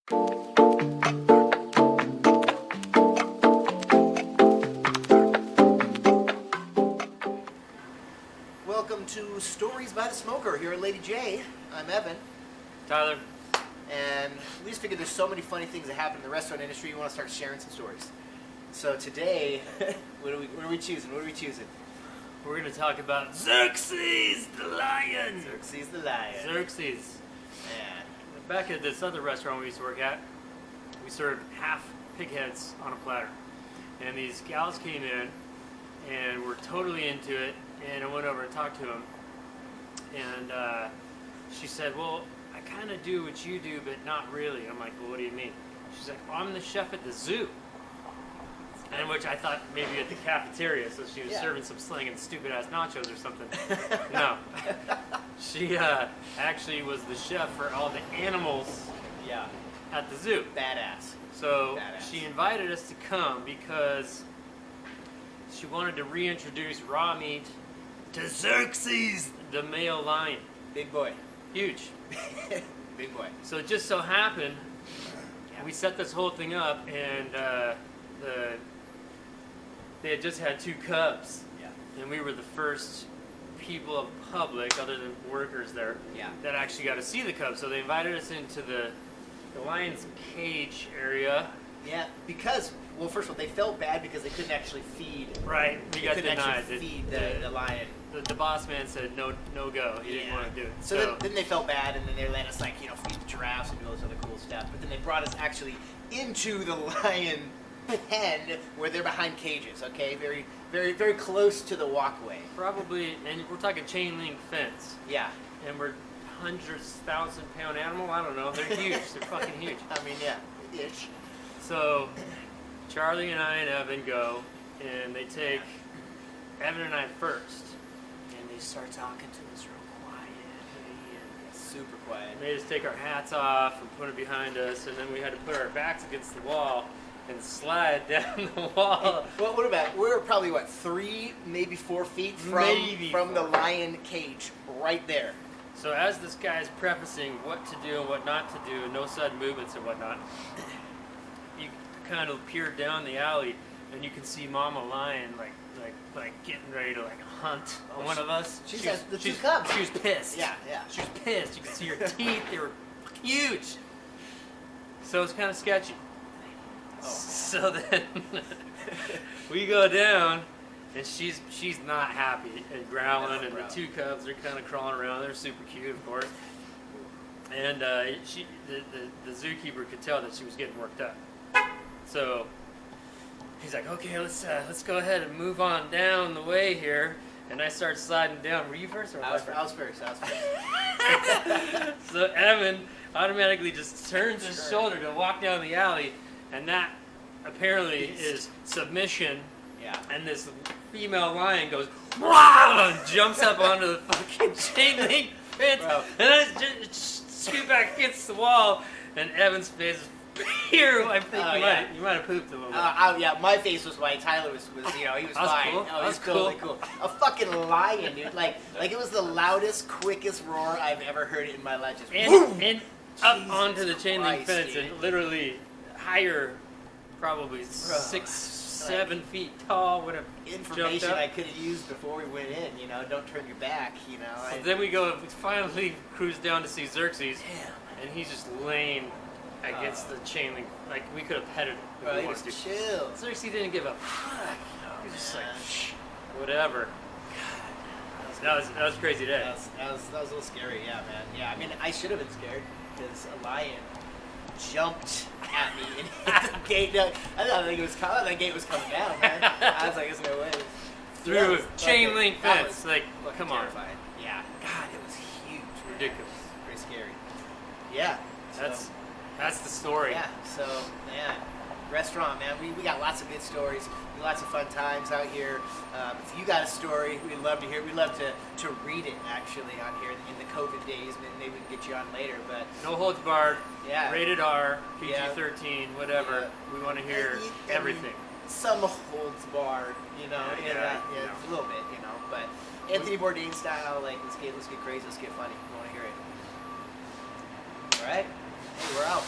Welcome to Stories by the Smoker here at Lady Jaye. I'm Evan. Tyler. And we just figured there's so many funny things that happen in the restaurant industry, we want to start sharing some stories. So today, what are we choosing? We're going to talk about Xerxes the Lion. Xerxies the Lion. Xerxes. Man. Back at this other restaurant we used to work at, we served half pig heads on a platter. And these gals came in and were totally into it. And I went over and talked to them. And she said, well, I kind of do what you do, but not really. I'm like, well, what do you mean? She's like, well, I'm the chef at the zoo. And which I thought maybe at the cafeteria, so she was serving some slinging stupid-ass nachos or something. No. She actually was the chef for all the animals at the zoo. Badass. So she invited us to come because she wanted to reintroduce raw meat to Xerxes, the male lion. Big boy. Huge. Big boy. So it just so happened, we set this whole thing up, and they had just had 2 cubs. Yeah. And we were the first people of public, other than workers there, that actually got to see the cubs. So they invited us into the lion's cage area. Yeah, because, well, first of all, they felt bad because they couldn't actually feed. Right, we got denied. Actually feed the lion. The boss man said no go. He didn't want to do it. So then they felt bad, and then they let us feed the giraffes and do all this other cool stuff. But then they brought us actually into the lion pen where they're behind cages. Okay, very, very, very close to the walkway. Probably, and we're talking chain link fence. Yeah. And we're 100,000-pound animal. I don't know. They're huge. They're fucking huge. I mean, yeah, ish. So Charlie and I and Evan go, and they take Evan and I first. They start talking to us real quietly and super quiet. And made us take our hats off and put it behind us, and then we had to put our backs against the wall and slide down the wall. Well, what about, we're probably 3, maybe 4 feet from the lion cage, right there. So as this guy's prefacing what to do and what not to do, no sudden movements and whatnot, you kind of peer down the alley and you can see Mama Lion like getting ready to hunt on one of us. She has the 2 cubs. She was pissed. Yeah. She was pissed. You could see her teeth. They were huge. So it's kind of sketchy. Oh, so then we go down, and she's not happy and growling, and the 2 cubs are kind of crawling around. They're super cute, of course. And the zookeeper could tell that she was getting worked up. So he's like, okay, let's go ahead and move on down the way here. And I start sliding down. Were you first or I was first. So Evan automatically just turns his shoulder to walk down the alley, and that apparently is submission. Yeah. And this female lion goes, wow, and jumps up onto the fucking chain link fence. Bro. And I just scoot back against the wall, and Evan's face is here. I think you might have pooped a little bit. Yeah, my face was white. Tyler was he was fine. Cool. Oh, he was totally cool. A fucking lion, dude. Like it was the loudest, quickest roar I've ever heard in my life. Just and up Jesus onto the chain link Christ, fence, dude. and literally higher, probably 6, 7 feet tall. Would have information I could have used before we went in. Don't turn your back. So then we finally cruise down to see Xerxes. Damn. And he's just laying against the chain link. Like, we could have petted him. Bro, he was chill. Xerxes didn't give a fuck. He was just like, whatever. That was a crazy day. That was a little scary, yeah, man. Yeah, I mean, I should have been scared because a lion jumped at me and hit the gate. I didn't think it was coming. That gate was coming down, man. I was like, there's no way. Through a chain link fence. Like, come on. Terrifying. Yeah. God, it was huge. Ridiculous. Pretty scary. Yeah. That's the story. Yeah. So, man, restaurant, man. We got lots of good stories. Lots of fun times out here. If you got a story, we'd love to hear it. We'd love to read it, actually, on here in the COVID days. Maybe we can get you on later. But no holds barred. Yeah. Rated R, PG-13, whatever. Yeah. We want to hear everything. Some holds barred, a little bit, But Anthony Bourdain style, let's get crazy, let's get funny. We want to hear it. All right. Hey, we're out.